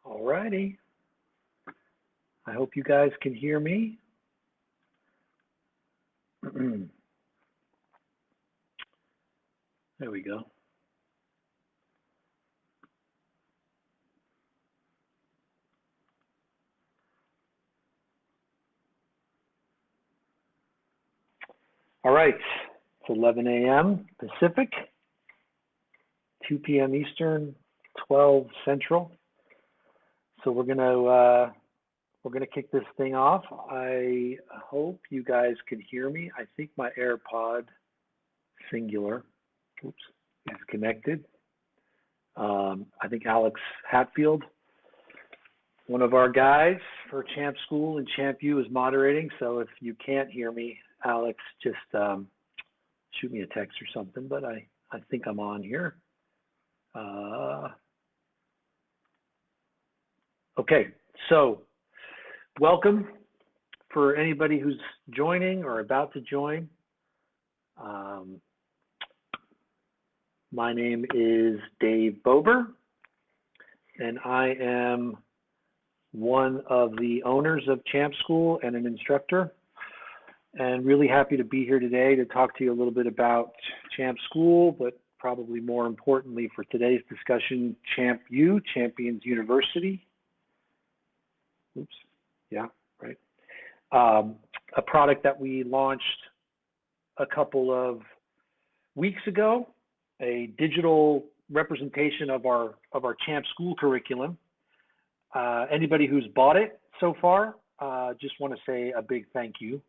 All righty. I hope you guys can hear me. There we go. All right, it's 11 a.m. Pacific, 2 p.m. Eastern, 12 Central. So we're gonna kick this thing off. I hope you guys can hear me. I think my AirPod singular, is connected. I think Alex Hatfield, one of our guys for ChampSchool and ChampU, is moderating. So if you can't hear me, Alex, just shoot me a text or something. But I think I'm on here. Okay, so welcome for anybody who's joining or about to join. My name is Dave Bober, and I am one of the owners of ChampSchool and an instructor, and really happy to be here today to talk to you a little bit about ChampSchool, but probably more importantly for today's discussion, ChampU, Champions University. Oops, yeah, right. A product that we launched a couple of weeks ago, a digital representation of our ChampSchool curriculum. Anybody who's bought it so far, just want to say a big thank you.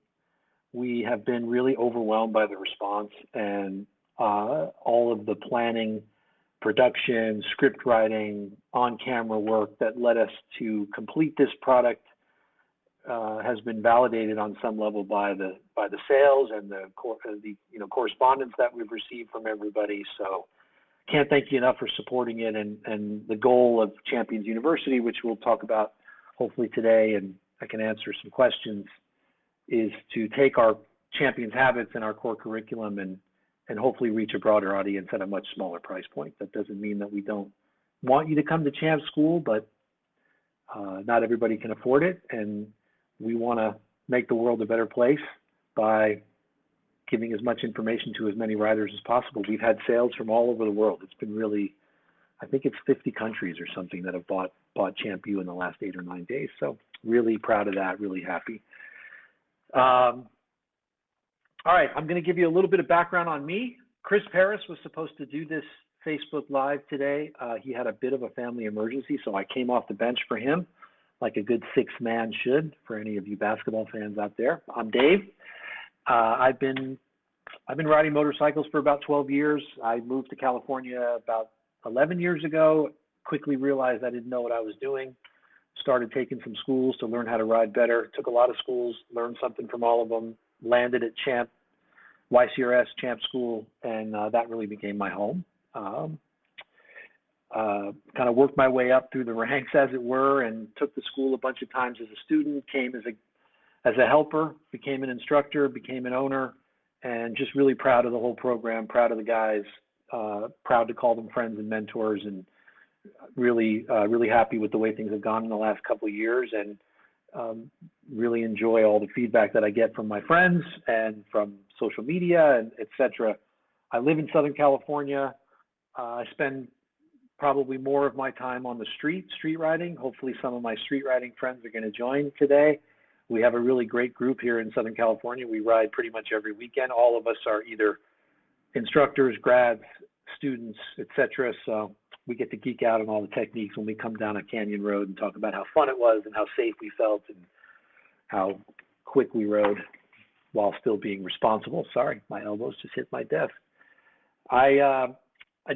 We have been really overwhelmed by the response, and all of the planning, production, script writing, on-camera work that led us to complete this product has been validated on some level by the sales and the correspondence that we've received from everybody. So can't thank you enough for supporting it. And the goal of Champions University, which we'll talk about hopefully today, and I can answer some questions, is to take our Champions habits and our core curriculum and hopefully reach a broader audience at a much smaller price point. That doesn't mean that we don't want you to come to ChampSchool, but not everybody can afford it. And we want to make the world a better place by giving as much information to as many riders as possible. We've had sales from all over the world. It's been really, I think it's 50 countries or something that have bought ChampU in the last 8 or 9 days. So really proud of that, really happy. All right, I'm going to give you a little bit of background on me. Chris Paris was supposed to do this Facebook Live today. He had a bit of a family emergency, so I came off the bench for him, like a good 6-man should, for any of you basketball fans out there. I'm Dave. I've been riding motorcycles for about 12 years. I moved to California about 11 years ago, quickly realized I didn't know what I was doing, started taking some schools to learn how to ride better, took a lot of schools, learned something from all of them, landed at YCRS, ChampSchool, and that really became my home. Kind of worked my way up through the ranks, as it were, and took the school a bunch of times as a student, came as a helper, became an instructor, became an owner, and just really proud of the whole program, proud of the guys, proud to call them friends and mentors, and really happy with the way things have gone in the last couple of years, and really enjoy all the feedback that I get from my friends and from social media, and et cetera. I live in Southern California. I spend probably more of my time on the street riding. Hopefully some of my street riding friends are going to join today. We have a really great group here in Southern California. We ride pretty much every weekend. All of us are either instructors, grads, students, et cetera. So we get to geek out on all the techniques when we come down a canyon road and talk about how fun it was and how safe we felt and how quick we rode while still being responsible. Sorry, my elbows just hit my desk. I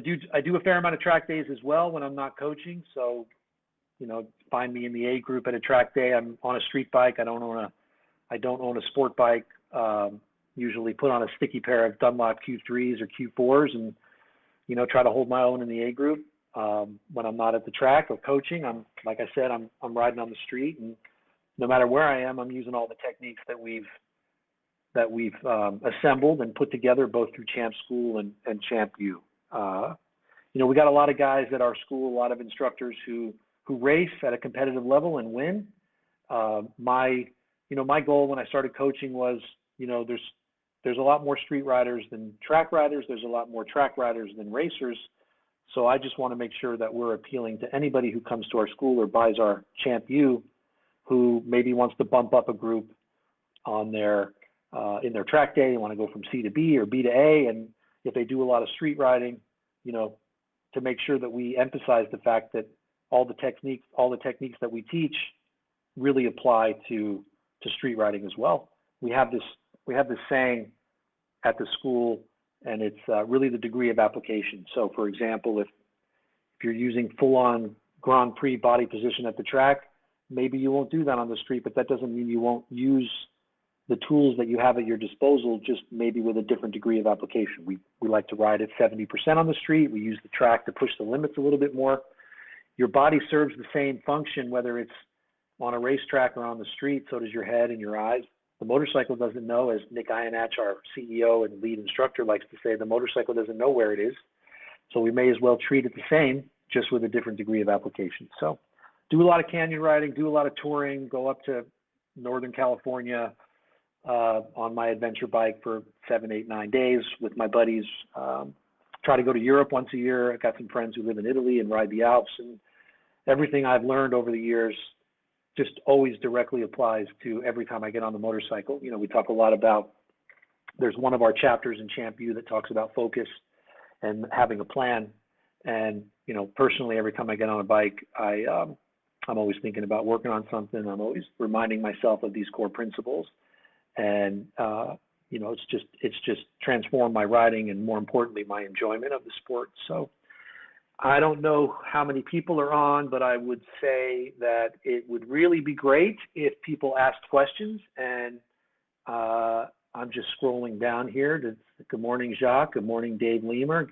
do a fair amount of track days as well when I'm not coaching. So, find me in the A group at a track day. I'm on a street bike. I don't own a sport bike. Usually put on a sticky pair of Dunlop Q3s or Q4s and, try to hold my own in the A group. When I'm not at the track or coaching, like I said, I'm riding on the street, and no matter where I am, I'm using all the techniques that we've assembled and put together both through ChampSchool and ChampU. We got a lot of guys at our school, a lot of instructors who who race at a competitive level and win. My goal when I started coaching was, there's a lot more street riders than track riders. There's a lot more track riders than racers. So I just want to make sure that we're appealing to anybody who comes to our school or buys our Champ U, who maybe wants to bump up a group on their in their track day. They want to go from C to B or B to A, and if they do a lot of street riding, to make sure that we emphasize the fact that all the techniques that we teach really apply to street riding as well. We have this saying at the school, and it's really the degree of application. So, for example, if you're using full-on Grand Prix body position at the track, maybe you won't do that on the street, but that doesn't mean you won't use the tools that you have at your disposal, just maybe with a different degree of application. We like to ride at 70% on the street. We use the track to push the limits a little bit more. Your body serves the same function, whether it's on a racetrack or on the street. So does your head and your eyes. The motorcycle doesn't know, as Nick Iannach, our CEO and lead instructor, likes to say, the motorcycle doesn't know where it is. So we may as well treat it the same, just with a different degree of application. So do a lot of canyon riding, do a lot of touring, go up to Northern California on my adventure bike for 7, 8, 9 days with my buddies. Try to go to Europe once a year. I've got some friends who live in Italy and ride the Alps, and everything I've learned over the years just always directly applies to every time I get on the motorcycle. We talk a lot about, there's one of our chapters in Champ U that talks about focus and having a plan. And, personally, every time I get on a bike, I'm always thinking about working on something. I'm always reminding myself of these core principles. And, it's just transformed my riding and, more importantly, my enjoyment of the sport. So I don't know how many people are on, but I would say that it would really be great if people asked questions. And I'm just scrolling down here. Good morning, Jacques. Good morning, Dave Lemer.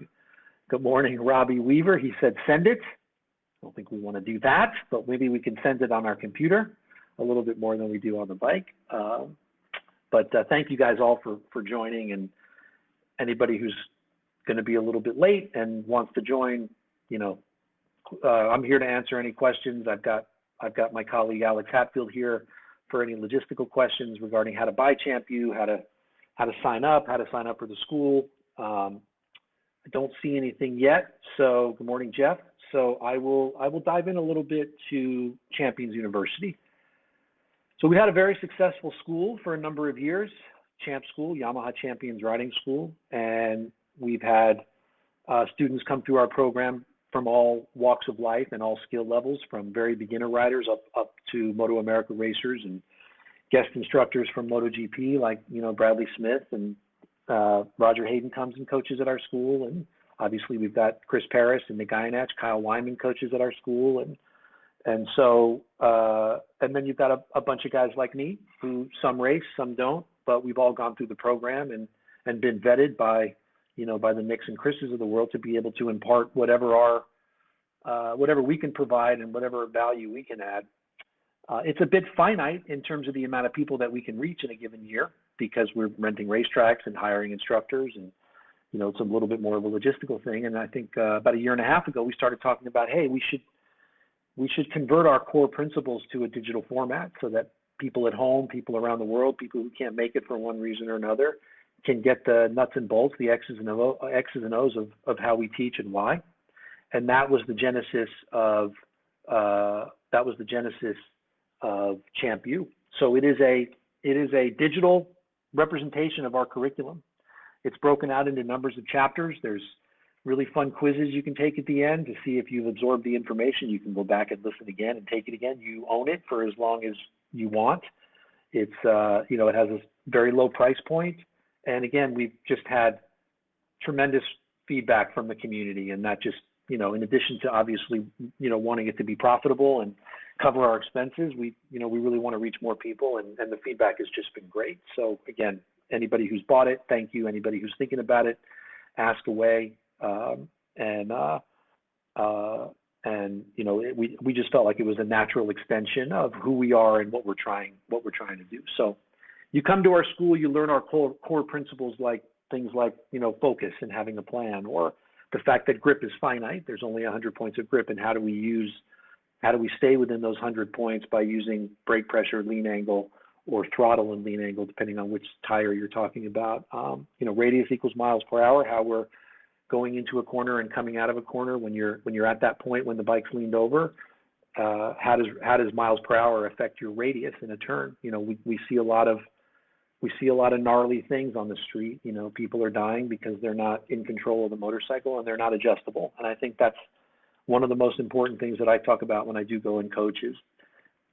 Good morning, Robbie Weaver. He said, send it. I don't think we want to do that, but maybe we can send it on our computer a little bit more than we do on the bike. But thank you guys all for joining, and anybody who's going to be a little bit late and wants to join, I'm here to answer any questions. I've got my colleague Alex Hatfield here for any logistical questions regarding how to buy Champ U, how to sign up for the school. I don't see anything yet. So good morning, Jeff. So I will dive in a little bit to Champions University. So we had a very successful school for a number of years, ChampSchool, Yamaha Champions Riding School, and we've had students come through our program from all walks of life and all skill levels, from very beginner riders up to Moto America racers, and guest instructors from MotoGP like Bradley Smith, and Roger Hayden comes and coaches at our school, and obviously we've got Chris Paris and Nick Iannach, Kyle Wyman coaches at our school, and so and then you've got a bunch of guys like me who some race, some don't, but we've all gone through the program and been vetted by the Nicks and Chris's of the world to be able to impart whatever we can provide and whatever value we can add. It's a bit finite in terms of the amount of people that we can reach in a given year, because we're renting racetracks and hiring instructors, and it's a little bit more of a logistical thing. And I think about 1.5 years ago, we started talking about, hey, we should convert our core principles to a digital format so that people at home, people around the world, people who can't make it for one reason or another, can get the nuts and bolts, the X's and O's of how we teach and why. And that was the genesis of Champ U. So it is a digital representation of our curriculum. It's broken out into numbers of chapters. There's really fun quizzes you can take at the end to see if you've absorbed the information. You can go back and listen again and take it again. You own it for as long as you want. It's it has a very low price point. And again, we've just had tremendous feedback from the community, and that just, in addition to obviously, wanting it to be profitable and cover our expenses, we really want to reach more people, and the feedback has just been great. So again, anybody who's bought it, thank you. Anybody who's thinking about it, ask away. We just felt like it was a natural extension of who we are and what we're trying to do. So you come to our school, you learn our core principles, like things like, focus and having a plan, or the fact that grip is finite. There's only 100 points of grip, and how do we use How do we stay within those 100 points by using brake pressure, lean angle, or throttle and lean angle, depending on which tire you're talking about. Radius equals miles per hour, how we're going into a corner and coming out of a corner when you're at that point when the bike's leaned over. How does miles per hour affect your radius in a turn? We see a lot of gnarly things on the street. People are dying because they're not in control of the motorcycle and they're not adjustable. And I think that's one of the most important things that I talk about when I do go and coach is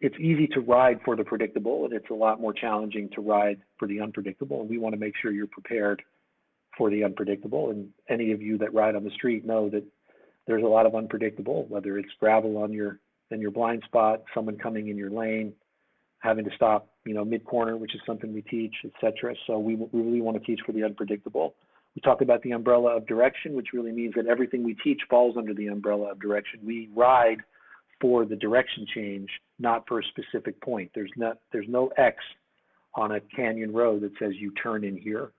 it's easy to ride for the predictable, and it's a lot more challenging to ride for the unpredictable. And we want to make sure you're prepared for the unpredictable. And any of you that ride on the street know that there's a lot of unpredictable, whether it's gravel in your blind spot, someone coming in your lane, having to stop, mid-corner, which is something we teach, etc. So we really want to teach for the unpredictable. We talk about the umbrella of direction, which really means that everything we teach falls under the umbrella of direction. We ride for the direction change, not for a specific point. There's no X on a canyon road that says you turn in here.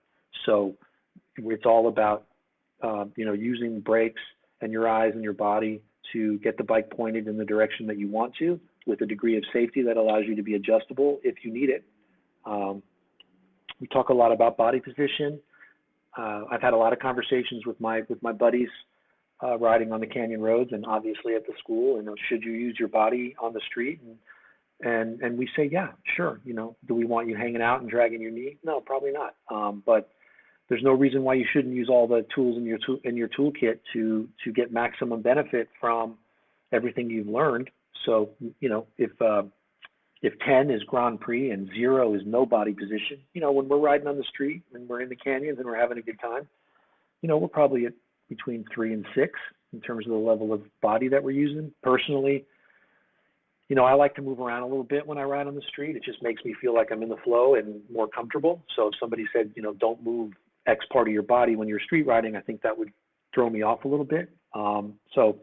So it's all about using brakes and your eyes and your body to get the bike pointed in the direction that you want to, with a degree of safety that allows you to be adjustable if you need it. We talk a lot about body position. I've had a lot of conversations with my buddies riding on the canyon roads and obviously at the school, and should you use your body on the street? And we say, yeah, sure. Do we want you hanging out and dragging your knee? No, probably not. But there's no reason why you shouldn't use all the tools in your toolkit to get maximum benefit from everything you've learned. So, if 10 is Grand Prix and 0 is no body position, when we're riding on the street and we're in the canyons and we're having a good time, we're probably at between 3 and 6 in terms of the level of body that we're using. Personally, I like to move around a little bit when I ride on the street. It just makes me feel like I'm in the flow and more comfortable. So if somebody said, don't move X part of your body when you're street riding, I think that would throw me off a little bit. So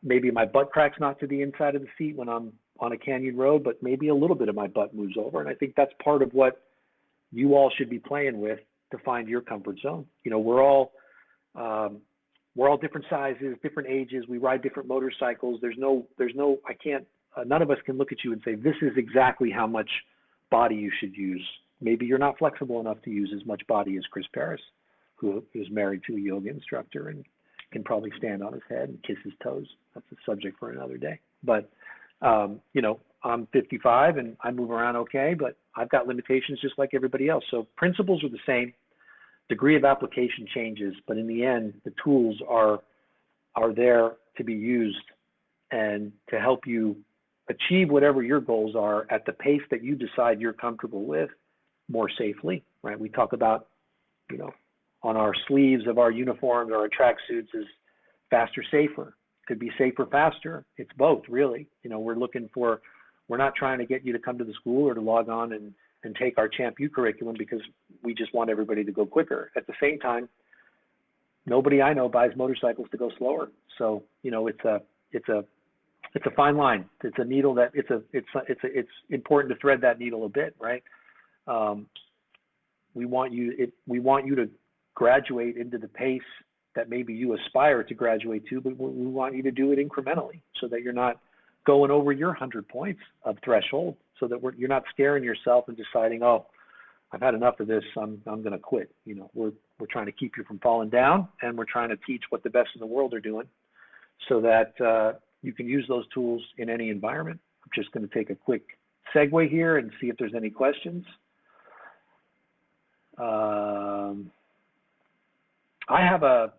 maybe my butt crack's not to the inside of the seat when I'm on a canyon road, but maybe a little bit of my butt moves over. And I think that's part of what you all should be playing with to find your comfort zone. We're all different sizes, different ages. We ride different motorcycles. None of us can look at you and say, this is exactly how much body you should use. Maybe you're not flexible enough to use as much body as Chris Paris, who is married to a yoga instructor and can probably stand on his head and kiss his toes. That's a subject for another day. But, I'm 55 and I move around okay, but I've got limitations just like everybody else. So principles are the same. Degree of application changes, but in the end, the tools are there to be used and to help you achieve whatever your goals are at the pace that you decide you're comfortable with more safely, right? We talk about, on our sleeves of our uniforms or our tracksuits is faster, safer. Could be safer, faster. It's both, really. We're not trying to get you to come to the school or to log on and take our ChampSchool curriculum because we just want everybody to go quicker. At the same time, nobody I know buys motorcycles to go slower. So, it's a fine line. It's a needle that it's important to thread that needle a bit, right? We want you to graduate into the pace that maybe you aspire to graduate to, but we want you to do it incrementally so that you're not going over your 100 points of threshold, so that you're not scaring yourself and deciding, oh, I've had enough of this, I'm going to quit. We're trying to keep you from falling down, and we're trying to teach what the best in the world are doing so that you can use those tools in any environment. I'm just going to take a quick segue here and see if there's any questions. I have a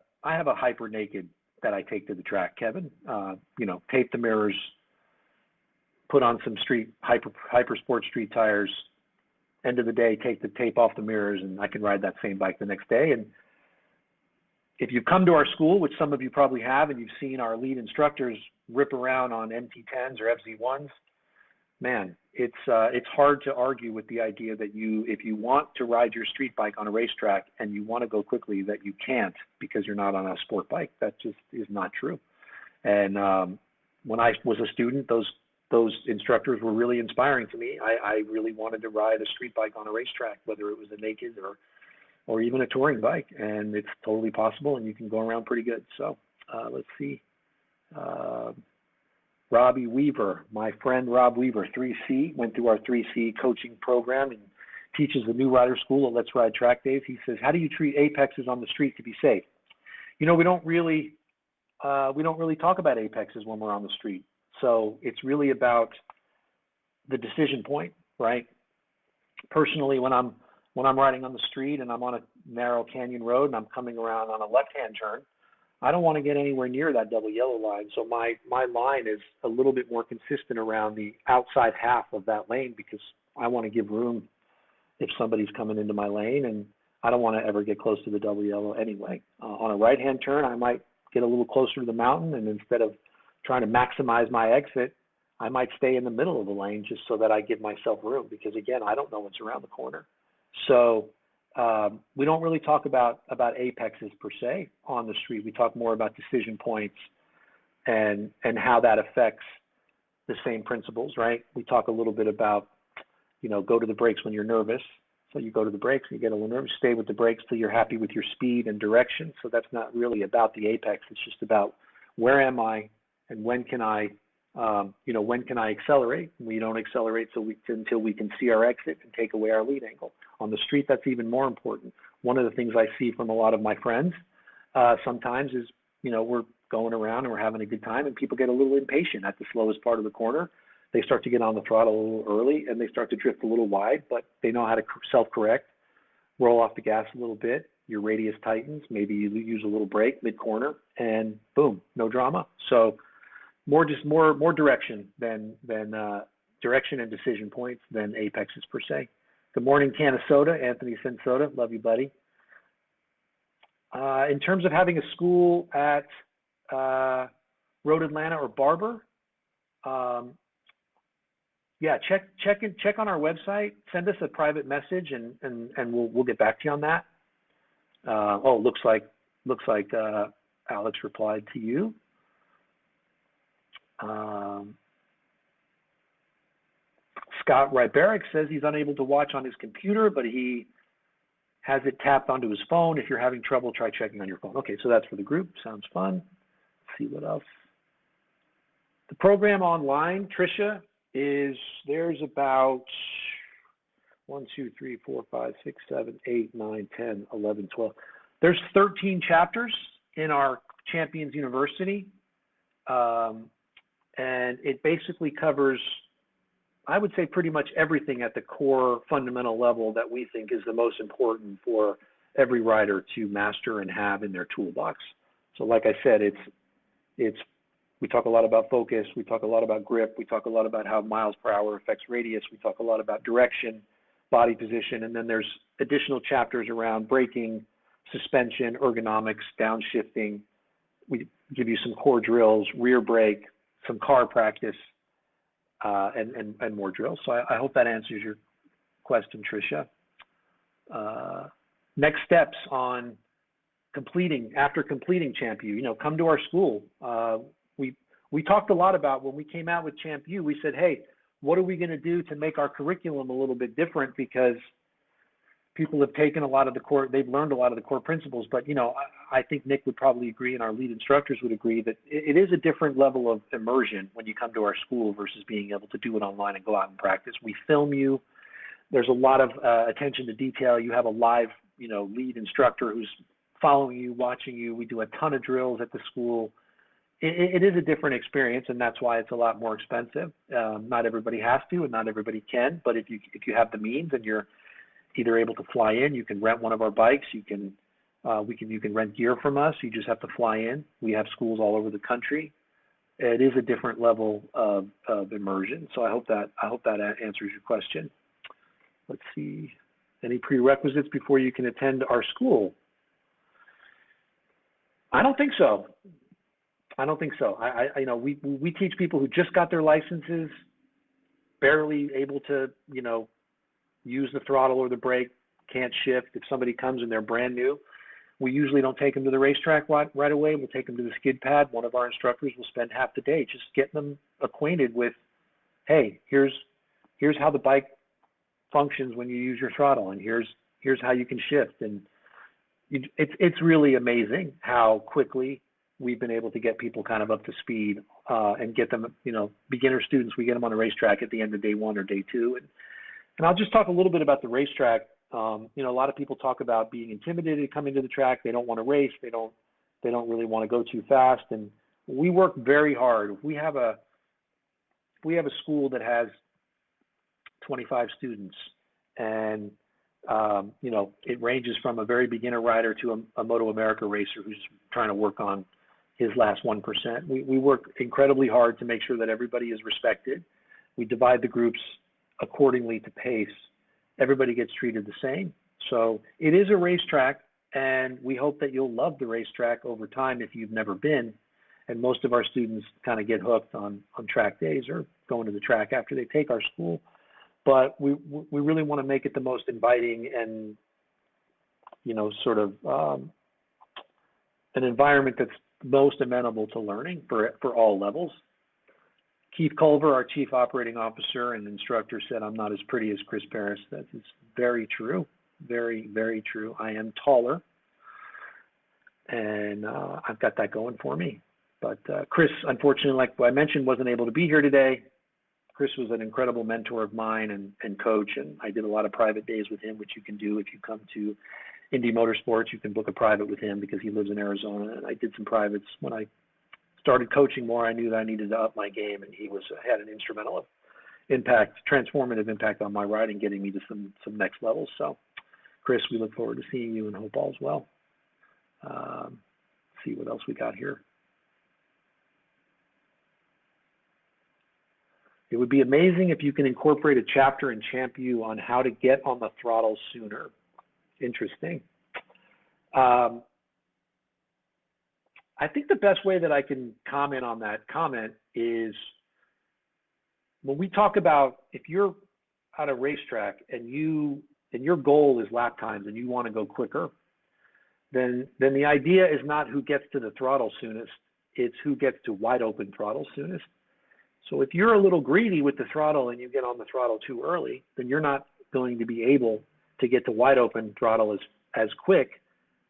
hyper naked that I take to the track, Kevin. Tape the mirrors, put on some hyper sport street tires. End of the day, take the tape off the mirrors, and I can ride that same bike the next day. And if you've come to our school, which some of you probably have, and you've seen our lead instructors rip around on MT10s or FZ1s, man, it's hard to argue with the idea that if you want to ride your street bike on a racetrack and you want to go quickly, that you can't because you're not on a sport bike. That just is not true. And when I was a student, those instructors were really inspiring to me. I really wanted to ride a street bike on a racetrack, whether it was a naked or even a touring bike, and it's totally possible, and you can go around pretty good. So let's see. Robbie Weaver, my friend Rob Weaver, 3C, went through our 3C coaching program and teaches the new rider school at Let's Ride Track Days. He says, how do you treat apexes on the street to be safe? You know, we don't really talk about apexes when we're on the street. So it's really about the decision point, right? Personally, when I'm riding on the street and I'm on a narrow canyon road and I'm coming around on a left-hand turn, I don't want to get anywhere near that double yellow line. So my line is a little bit more consistent around the outside half of that lane because I want to give room if somebody's coming into my lane, and I don't want to ever get close to the double yellow anyway. On a right-hand turn, I might get a little closer to the mountain, and instead of trying to maximize my exit, I might stay in the middle of the lane just so that I give myself room because, again, I don't know what's around the corner. So we don't really talk about apexes per se on the street. We talk more about decision points and how that affects the same principles, right? We talk a little bit about, you know, go to the brakes when you're nervous. So you go to the brakes, you get a little nervous, stay with the brakes till you're happy with your speed and direction. So that's not really about the apex. It's just about where am I and when can I, when can I accelerate? We don't accelerate until we can see our exit and take away our lead angle. On the street, that's even more important. One of the things I see from a lot of my friends sometimes is, you know, we're going around and we're having a good time and people get a little impatient at the slowest part of the corner. They start to get on the throttle a little early and they start to drift a little wide, but they know how to self-correct, roll off the gas a little bit, your radius tightens, maybe you use a little brake mid-corner, and boom, no drama. So more direction than direction and decision points than apexes per se. Good morning, can of soda, Anthony Sensoda, love you, buddy. In terms of having a school at Road Atlanta or Barber, yeah, check on our website. Send us a private message, and we'll get back to you on that. Looks like Alex replied to you. Scott Ryberic says he's unable to watch on his computer, but he has it tapped onto his phone. If you're having trouble, try checking on your phone. Okay, so that's for the group. Sounds fun. Let's see what else. The program online, Tricia, there's about 1, 2, 3, 4, 5, 6, 7, 8, 9, 10, 11, 12. There's 13 chapters in our Champions University. And it basically covers, I would say, pretty much everything at the core fundamental level that we think is the most important for every rider to master and have in their toolbox. So like I said, we talk a lot about focus, we talk a lot about grip, we talk a lot about how miles per hour affects radius, we talk a lot about direction, body position, and then there's additional chapters around braking, suspension, ergonomics, downshifting. We give you some core drills, rear brake, some car practice, and more drills. So I hope that answers your question, Tricia. Next steps on after completing ChampU, you know, come to our school. We talked a lot about when we came out with ChampU, we said, hey, what are we going to do to make our curriculum a little bit different? Because people have taken a lot of the core, they've learned a lot of the core principles, but, you know, I think Nick would probably agree and our lead instructors would agree that it is a different level of immersion when you come to our school versus being able to do it online and go out and practice. We film you. There's a lot of attention to detail. You have a live, you know, lead instructor who's following you, watching you. We do a ton of drills at the school. It is a different experience, and that's why it's a lot more expensive. Not everybody has to, and not everybody can, but if you have the means and you're either able to fly in, you can rent one of our bikes, you can rent gear from us, you just have to fly in. We have schools all over the country. It is a different level of immersion. So I hope that answers your question. Let's see, any prerequisites before you can attend our school? I don't think so. You know, we teach people who just got their licenses, barely able to, you know, use the throttle or the brake, can't shift. If somebody comes and they're brand new, we usually don't take them to the racetrack right away. We'll take them to the skid pad. One of our instructors will spend half the day just getting them acquainted with, hey, here's how the bike functions when you use your throttle, and here's how you can shift. And it's really amazing how quickly we've been able to get people kind of up to speed and get them, beginner students, we get them on the racetrack at the end of day one or day two. And I'll just talk a little bit about the racetrack. A lot of people talk about being intimidated coming to the track. They don't want to race. They don't really want to go too fast. And we work very hard. We have a school that has 25 students, and it ranges from a very beginner rider to a Moto America racer who's trying to work on his last 1%. We work incredibly hard to make sure that everybody is respected. We divide the groups accordingly to pace. Everybody gets treated the same. So it is a racetrack, and we hope that you'll love the racetrack over time if you've never been. And most of our students kind of get hooked on track days or going to the track after they take our school. But we really want to make it the most inviting and, sort of an environment that's most amenable to learning for all levels. Keith Culver, our chief operating officer and instructor, said, "I'm not as pretty as Chris Paris." That is very true, very, very true. I am taller, and I've got that going for me. But Chris, unfortunately, like I mentioned, wasn't able to be here today. Chris was an incredible mentor of mine and coach, and I did a lot of private days with him, which you can do if you come to Indy Motorsports. You can book a private with him because he lives in Arizona, and I did some privates. When I started coaching more, I knew that I needed to up my game, and he had an instrumental impact, transformative impact on my riding, getting me to some next levels. So, Chris, we look forward to seeing you and hope all's well. See what else we got here. It would be amazing if you can incorporate a chapter in ChampU on how to get on the throttle sooner. Interesting. I think the best way that I can comment on that comment is when we talk about if you're at a racetrack and your goal is lap times and you want to go quicker, then the idea is not who gets to the throttle soonest, it's who gets to wide open throttle soonest. So if you're a little greedy with the throttle and you get on the throttle too early, then you're not going to be able to get to wide open throttle as quick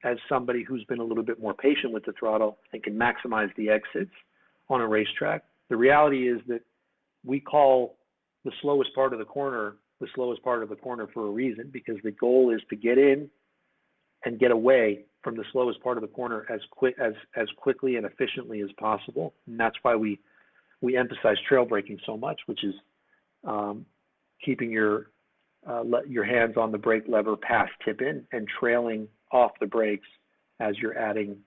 as somebody who's been a little bit more patient with the throttle and can maximize the exits on a racetrack. The reality is that we call the slowest part of the corner for a reason, because the goal is to get in and get away from the slowest part of the corner as quickly and efficiently as possible. And that's why we emphasize trail braking so much, which is keeping your hands on the brake lever past tip in and trailing off the brakes as you're adding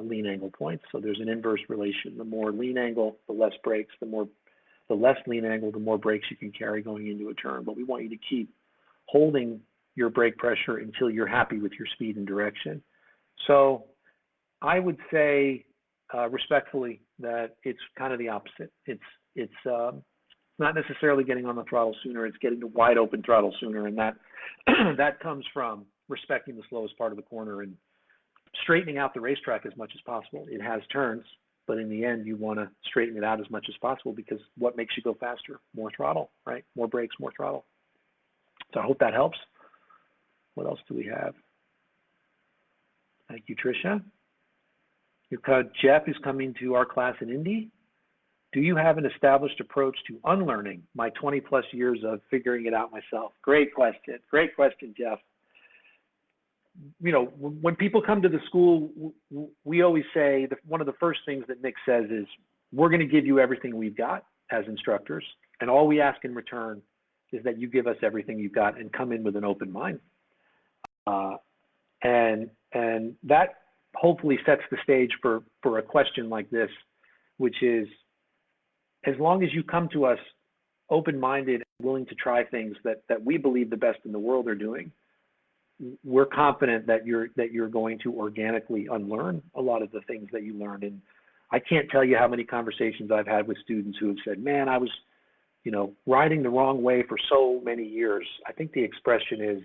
lean angle points. So there's an inverse relation. The more lean angle, the less brakes. The less lean angle, the more brakes you can carry going into a turn. But we want you to keep holding your brake pressure until you're happy with your speed and direction. So I would say respectfully that it's kind of the opposite. It's not necessarily getting on the throttle sooner, it's getting to wide open throttle sooner, and that comes from respecting the slowest part of the corner and straightening out the racetrack as much as possible. It has turns, but in the end you want to straighten it out as much as possible, because what makes you go faster? More throttle, right? More brakes, more throttle. So I hope that helps. What else do we have? Thank you, Tricia. Your code Jeff is coming to our class in Indy. Do you have an established approach to unlearning my 20 plus years of figuring it out myself? Great question. Great question, Jeff. When people come to the school, we always say that one of the first things that Nick says is, we're going to give you everything we've got as instructors, and all we ask in return is that you give us everything you've got and come in with an open mind. And that hopefully sets the stage for a question like this, which is, as long as you come to us open-minded, willing to try things that we believe the best in the world are doing, we're confident that you're going to organically unlearn a lot of the things that you learned. And I can't tell you how many conversations I've had with students who have said, man, I was, riding the wrong way for so many years. I think the expression is,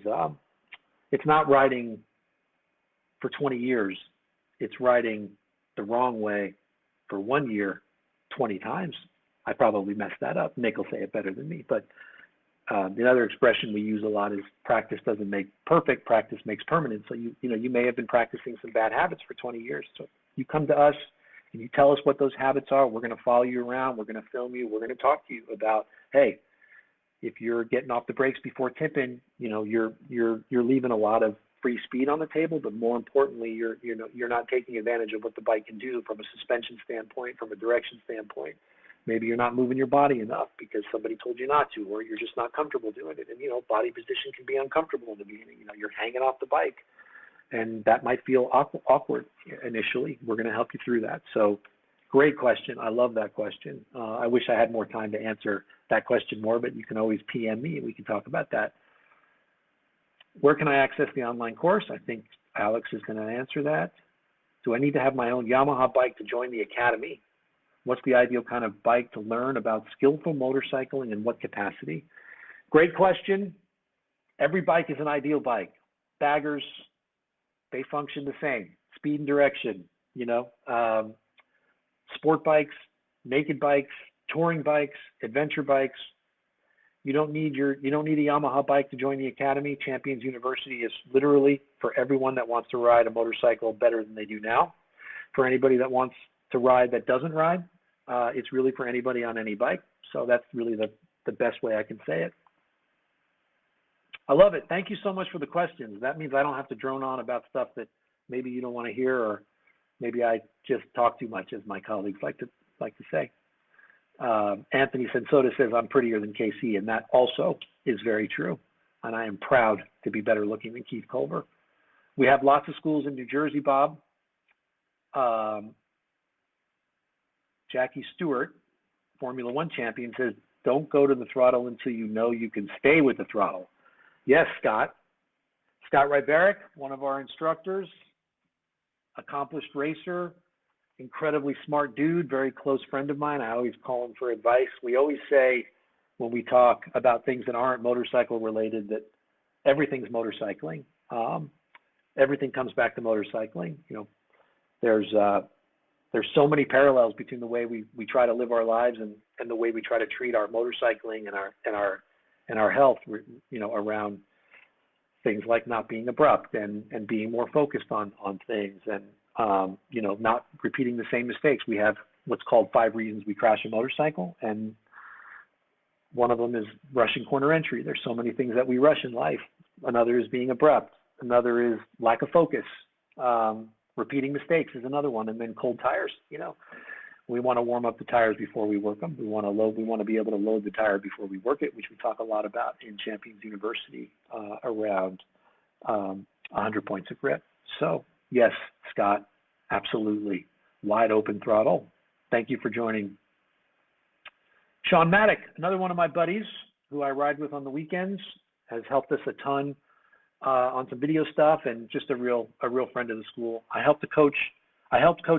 it's not riding for 20 years. It's riding the wrong way for 1 year, 20 times. I probably messed that up. Nick will say it better than me. But the other expression we use a lot is practice doesn't make perfect, practice makes permanent. So you may have been practicing some bad habits for 20 years. So you come to us, Can you tell us what those habits are? We're going to follow you around. We're going to film you. We're going to talk to you about, hey, if you're getting off the brakes before tipping, you're leaving a lot of free speed on the table, but more importantly, you're not taking advantage of what the bike can do from a suspension standpoint, from a direction standpoint. Maybe you're not moving your body enough because somebody told you not to, or you're just not comfortable doing it. And body position can be uncomfortable in the beginning. You're hanging off the bike, and that might feel awkward initially. We're going to help you through that. So, great question. I love that question. I wish I had more time to answer that question more, but you can always PM me and we can talk about that. Where can I access the online course? I think Alex is going to answer that. Do I need to have my own Yamaha bike to join the academy? What's the ideal kind of bike to learn about skillful motorcycling and what capacity? Great question. Every bike is an ideal bike. Baggers, they function the same. Speed and direction, sport bikes, naked bikes, touring bikes, adventure bikes. You don't need a Yamaha bike to join the academy. Champions University is literally for everyone that wants to ride a motorcycle better than they do now. For anybody that wants to ride that doesn't ride, it's really for anybody on any bike. So that's really the best way I can say it. I love it. Thank you so much for the questions. That means I don't have to drone on about stuff that maybe you don't want to hear, or maybe I just talk too much, as my colleagues like to say. Anthony Sensoda says I'm prettier than KC, and that also is very true. And I am proud to be better looking than Keith Culver. We have lots of schools in New Jersey, Bob. Jackie Stewart, Formula One champion, says, don't go to the throttle until you know you can stay with the throttle. Yes, Scott. Scott Rybaric, one of our instructors, accomplished racer, incredibly smart dude, very close friend of mine. I always call him for advice. We always say when we talk about things that aren't motorcycle related that everything's motorcycling. Everything comes back to motorcycling. There's so many parallels between the way we try to live our lives and the way we try to treat our motorcycling and our health, around things like not being abrupt and being more focused on things and not repeating the same mistakes. We have what's called 5 reasons we crash a motorcycle, and one of them is rushing corner entry. There's so many things that we rush in life. Another is being abrupt. Another is lack of focus. Repeating mistakes is another one, and then cold tires. We want to warm up the tires before we work them. We want to be able to load the tire before we work it, which we talk a lot about in Champions University around 100 points of grip. So yes, Scott, absolutely. Wide open throttle. Thank you for joining. Sean Maddock, another one of my buddies who I ride with on the weekends, has helped us a ton on some video stuff, and just a real friend of the school. I helped coach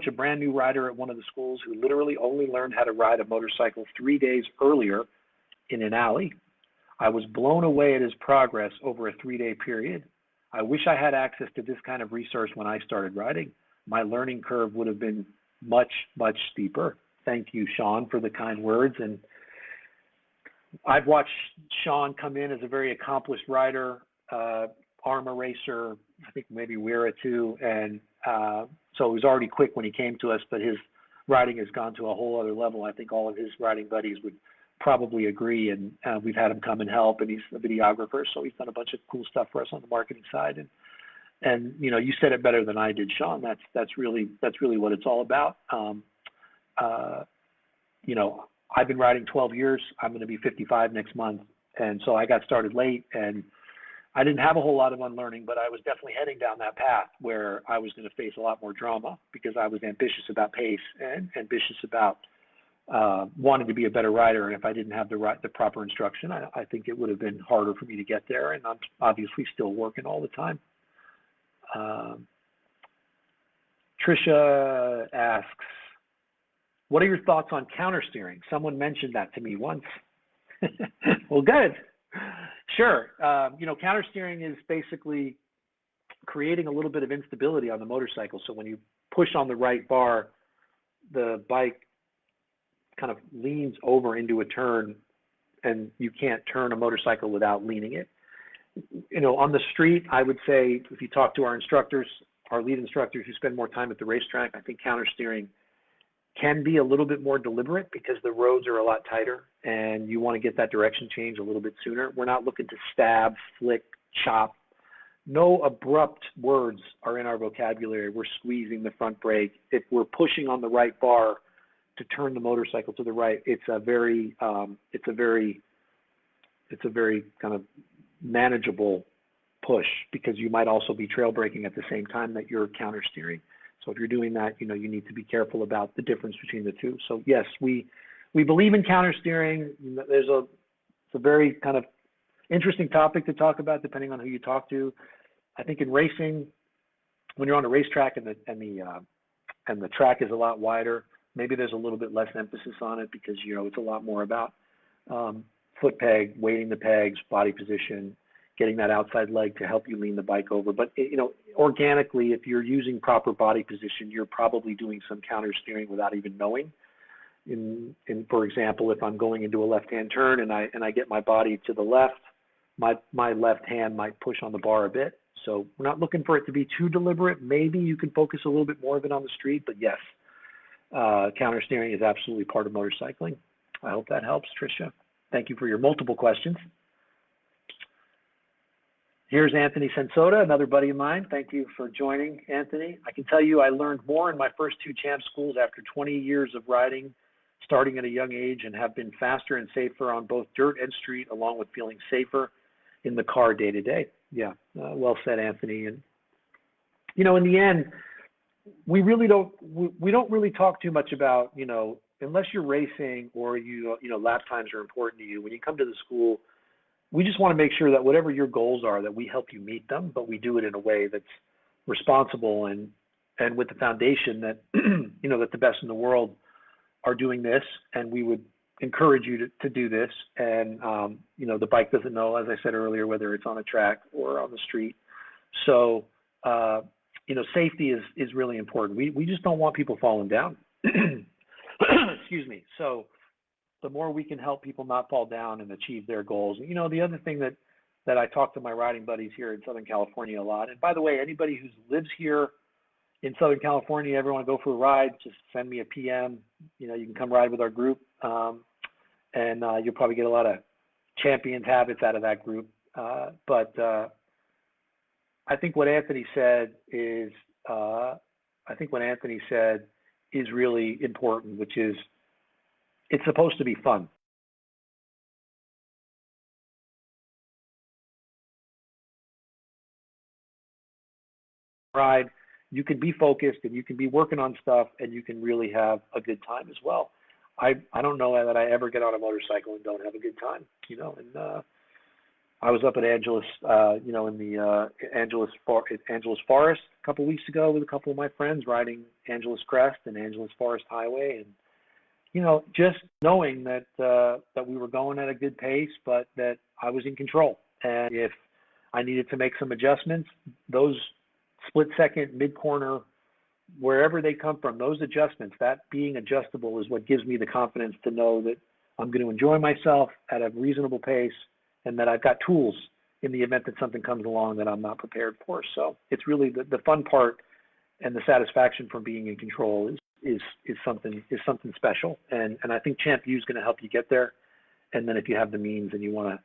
a brand new rider at one of the schools who literally only learned how to ride a motorcycle 3 days earlier in an alley. I was blown away at his progress over a 3-day period. I wish I had access to this kind of resource when I started riding. My learning curve would have been much, much steeper. Thank you, Sean, for the kind words. And I've watched Sean come in as a very accomplished rider, Arma racer, I think maybe Wera too. And so it was already quick when he came to us, but his riding has gone to a whole other level. I think all of his riding buddies would probably agree, and we've had him come and help, and he's a videographer, so he's done a bunch of cool stuff for us on the marketing side. And you said it better than I did, Sean. That's really what it's all about. I've been riding 12 years. I'm going to be 55 next month, and so I got started late, and I didn't have a whole lot of unlearning, but I was definitely heading down that path where I was going to face a lot more drama because I was ambitious about pace and ambitious about wanting to be a better rider. And if I didn't have the proper instruction, I think it would have been harder for me to get there. And I'm obviously still working all the time. Trisha asks, what are your thoughts on counter steering? Someone mentioned that to me once. Well, good. Sure. Counter steering is basically creating a little bit of instability on the motorcycle. So when you push on the right bar, the bike kind of leans over into a turn, and you can't turn a motorcycle without leaning it. On the street, I would say if you talk to our instructors, our lead instructors who spend more time at the racetrack, I think counter steering can be a little bit more deliberate because the roads are a lot tighter and you want to get that direction change a little bit sooner. We're not looking to stab, flick, chop. No abrupt words are in our vocabulary. We're squeezing the front brake. If we're pushing on the right bar to turn the motorcycle to the right, it's a very kind of manageable push, because you might also be trail braking at the same time that you're counter steering. So if you're doing that, you need to be careful about the difference between the two. So yes, we believe in counter steering. It's a very kind of interesting topic to talk about depending on who you talk to. I think in racing, when you're on a racetrack and the track is a lot wider, maybe there's a little bit less emphasis on it because it's a lot more about foot peg, weighting the pegs, body position, getting that outside leg to help you lean the bike over. But organically, if you're using proper body position, you're probably doing some counter steering without even knowing. For example, if I'm going into a left-hand turn and I get my body to the left, my left hand might push on the bar a bit. So we're not looking for it to be too deliberate. Maybe you can focus a little bit more of it on the street, but yes, counter steering is absolutely part of motorcycling. I hope that helps, Tricia. Thank you for your multiple questions. Here's Anthony Sensoda, another buddy of mine. Thank you for joining, Anthony. I can tell you I learned more in my first 2 champ schools after 20 years of riding, starting at a young age, and have been faster and safer on both dirt and street, along with feeling safer in the car day to day. Yeah, well said, Anthony. And in the end, we don't really talk too much about, unless you're racing or lap times are important to you. When you come to the school, we just want to make sure that whatever your goals are, that we help you meet them, but we do it in a way that's responsible and with the foundation that that the best in the world are doing this, and we would encourage you to do this. And the bike doesn't know, as I said earlier, whether it's on a track or on the street. So safety is really important. We just don't want people falling down. Excuse me. So the more we can help people not fall down and achieve their goals. The other thing that I talk to my riding buddies here in Southern California a lot, and by the way, anybody who lives here in Southern California, ever want to go for a ride, just send me a PM. You can come ride with our group, and you'll probably get a lot of champions habits out of that group. But I think what Anthony said is really important, which is it's supposed to be fun. Ride, you can be focused and you can be working on stuff and you can really have a good time as well. I don't know that I ever get on a motorcycle and don't have a good time, and I was up at Angeles, in the Angeles Forest a couple of weeks ago with a couple of my friends riding Angeles Crest and Angeles Forest Highway, and just knowing that that we were going at a good pace, but that I was in control. And if I needed to make some adjustments, those split-second, mid-corner, wherever they come from, those adjustments, that being adjustable is what gives me the confidence to know that I'm going to enjoy myself at a reasonable pace and that I've got tools in the event that something comes along that I'm not prepared for. So it's really the fun part, and the satisfaction from being in control is something special. And I think Champ U is going to help you get there. And then if you have the means and you want to,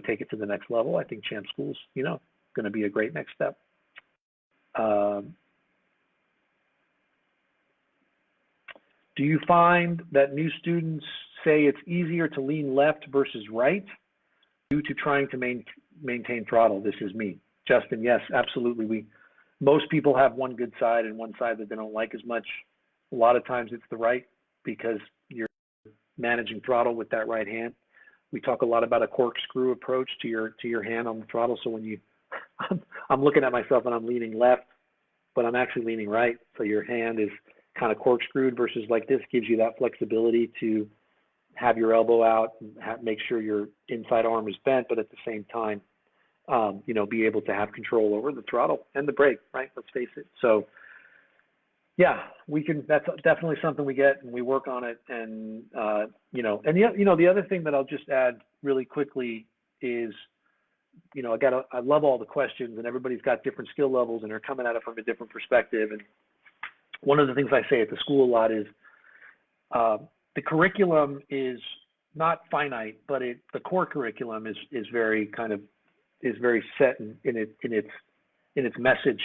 take it to the next level, I think ChampSchool's, going to be a great next step. Do you find that new students say it's easier to lean left versus right due to trying to maintain throttle? This is me. Justin, yes, absolutely. Most people have one good side and one side that they don't like as much. A lot of times it's the right because you're managing throttle with that right hand. We talk a lot about a corkscrew approach to your hand on the throttle. So when I'm looking at myself and I'm leaning left, but I'm actually leaning right. So your hand is kind of corkscrewed versus like this gives you that flexibility to have your elbow out and make sure your inside arm is bent, but at the same time, be able to have control over the throttle and the brake, right? Let's face it. So yeah, that's definitely something we get and we work on it. And, the other thing that I'll just add really quickly is, I love all the questions and everybody's got different skill levels and they're coming at it from a different perspective. And one of the things I say at the school a lot is, The curriculum is not finite, but the core curriculum is very set in its message.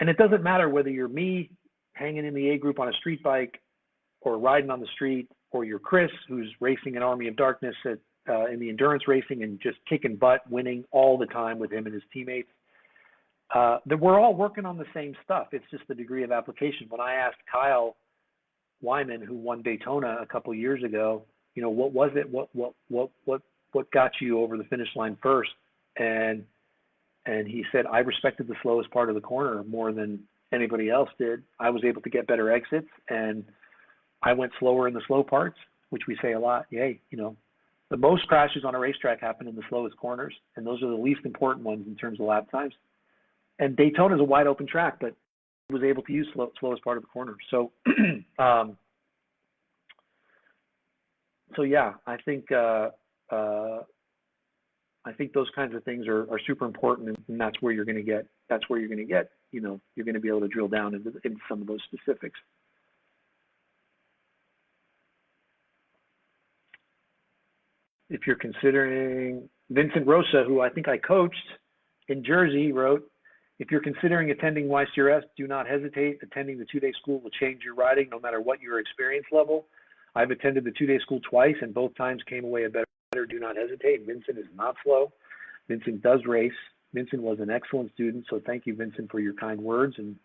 And it doesn't matter whether you're me hanging in the A group on a street bike or riding on the street, or you're Chris who's racing an Army of Darkness in the endurance racing and just kicking butt, winning all the time with him and his teammates. That we're all working on the same stuff. It's just the degree of application. When I asked Kyle Wyman, who won Daytona a couple of years ago, what was it? What got you over the finish line first? And he said, I respected the slowest part of the corner more than anybody else did. I was able to get better exits, and I went slower in the slow parts, which we say a lot. Yay, the most crashes on a racetrack happen in the slowest corners, and those are the least important ones in terms of lap times. And Daytona is a wide open track, but he was able to use slowest part of the corner. So, yeah, I think those kinds of things are super important, and that's where you're going to get. You're going to be able to drill down into some of those specifics. If you're considering, Vincent Rosa, who I think I coached in Jersey, wrote, if you're considering attending YCRS, do not hesitate. Attending the two-day school will change your riding no matter what your experience level. I've attended the two-day school twice, and both times came away a better rider. Do not hesitate. Vincent is not slow. Vincent does race. Vincent was an excellent student, so thank you, Vincent, for your kind words, and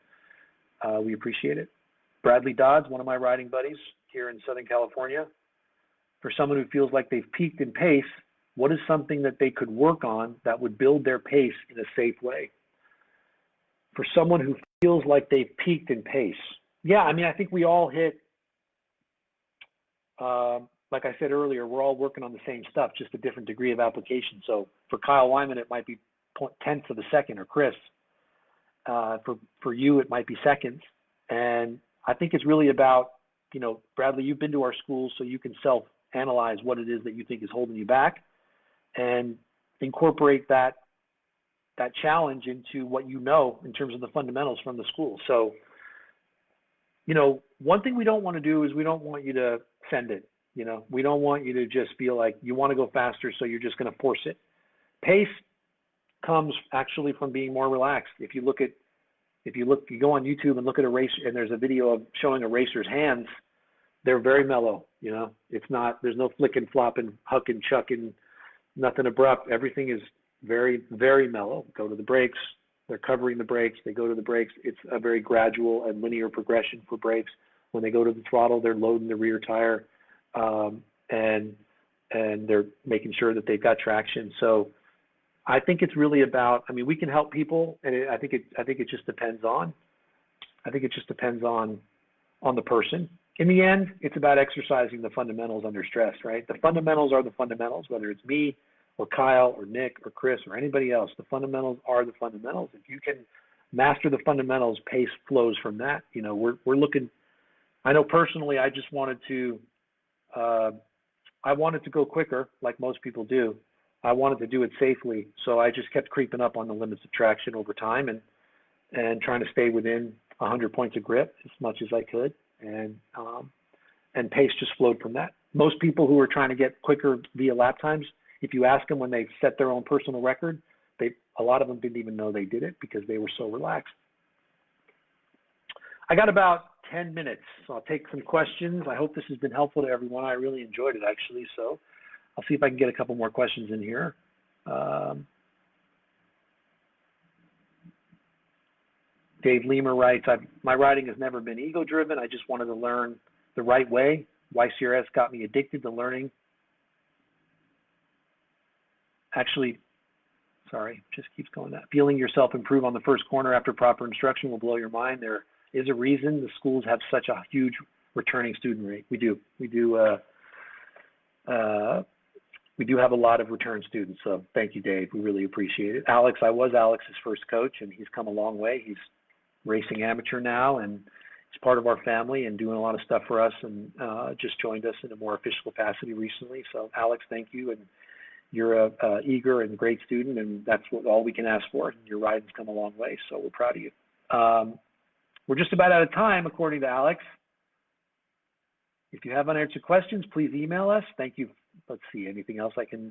we appreciate it. Bradley Dodds, one of my riding buddies here in Southern California. For someone who feels like they've peaked in pace, what is something that they could work on that would build their pace in a safe way? For someone who feels like they've peaked in pace. Yeah, I think we all hit, like I said earlier, we're all working on the same stuff, just a different degree of application. So for Kyle Wyman, it might be tenths of a second, or Chris. For you, it might be seconds. And I think it's really about, Bradley, you've been to our schools, so you can self-analyze what it is that you think is holding you back and incorporate that challenge into what in terms of the fundamentals from the school. So, one thing we don't want to do is we don't want you to send it. We don't want you to just feel like you want to go faster, so you're just going to force it. Pace comes actually from being more relaxed. If you go on YouTube and look at a race, and there's a video of showing a racer's hands, they're very mellow. It's not, there's no flicking, flopping, hucking, chucking, nothing abrupt. Everything is very, very mellow. Go to the brakes, they're covering the brakes, they go to the brakes. It's a very gradual and linear progression for brakes. When they go to the throttle, they're loading the rear tire, and they're making sure that they've got traction. So I think it's really about, we can help people, and I think it just depends on, on the person. In the end, it's about exercising the fundamentals under stress, right? The fundamentals are the fundamentals, whether it's me or Kyle or Nick or Chris or anybody else. The fundamentals are the fundamentals. If you can master the fundamentals, pace flows from that. We're looking, I know personally, I just wanted to, I wanted to go quicker, like most people do. I wanted to do it safely, so I just kept creeping up on the limits of traction over time and trying to stay within 100 points of grip as much as I could, and pace just flowed from that. Most people who are trying to get quicker via lap times, if you ask them when they set their own personal record, a lot of them didn't even know they did it because they were so relaxed. I got about 10 minutes, so I'll take some questions. I hope this has been helpful to everyone. I really enjoyed it, actually, so I'll see if I can get a couple more questions in here. Dave Lemer writes, my riding has never been ego-driven. I just wanted to learn the right way. YCRS got me addicted to learning. Actually, sorry, just keeps going that. Feeling yourself improve on the first corner after proper instruction will blow your mind. There is a reason the schools have such a huge returning student rate. We do have a lot of return students, so thank you, Dave. We really appreciate it. Alex, I was Alex's first coach, and he's come a long way. He's racing amateur now, and he's part of our family and doing a lot of stuff for us, and just joined us in a more official capacity recently. So, Alex, thank you, and you're a eager and great student, and that's all we can ask for. Your riding's come a long way, so we're proud of you. We're just about out of time, according to Alex. If If you have unanswered questions, please email us. Thank you. Let's see, anything else I can?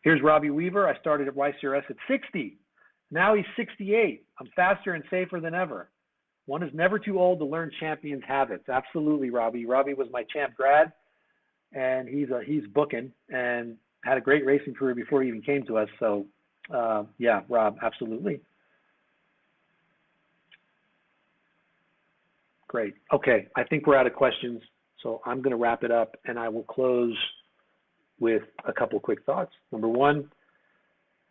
Here's Robbie Weaver. I started at YCRS at 60. Now he's 68. I'm faster and safer than ever. One is never too old to learn champions' habits. Absolutely, Robbie. Robbie was my champ grad, and he's booking and had a great racing career before he even came to us. So, yeah, Rob, absolutely. Great. Okay, I think we're out of questions, so I'm going to wrap it up, and I will close with a couple quick thoughts. Number one,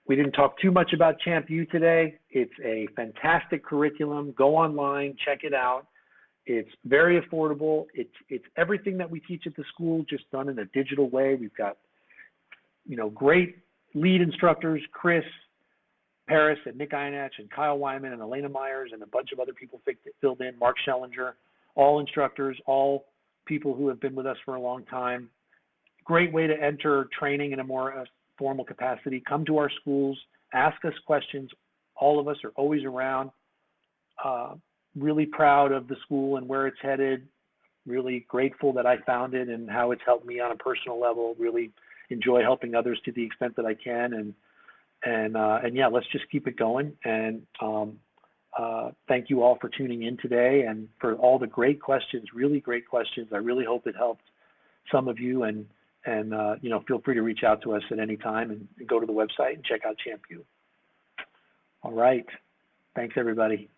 we didn't talk too much about ChampU today. It's a fantastic curriculum. Go online, check it out. It's very affordable. It's everything that we teach at the school, just done in a digital way. We've got, great lead instructors, Chris Paris and Nick Einach and Kyle Wyman and Elena Myers and a bunch of other people filled in, Mark Schellinger, all instructors, all people who have been with us for a long time. Great way to enter training in a more formal capacity. Come to our schools, ask us questions. All of us are always around. Really proud of the school and where it's headed. Really grateful that I found it and how it's helped me on a personal level. Really enjoy helping others to the extent that I can. And yeah, let's just keep it going. And thank you all for tuning in today and for all the great questions, really great questions. I really hope it helped some of you, and feel free to reach out to us at any time and go to the website and check out ChampU. All right. Thanks, everybody.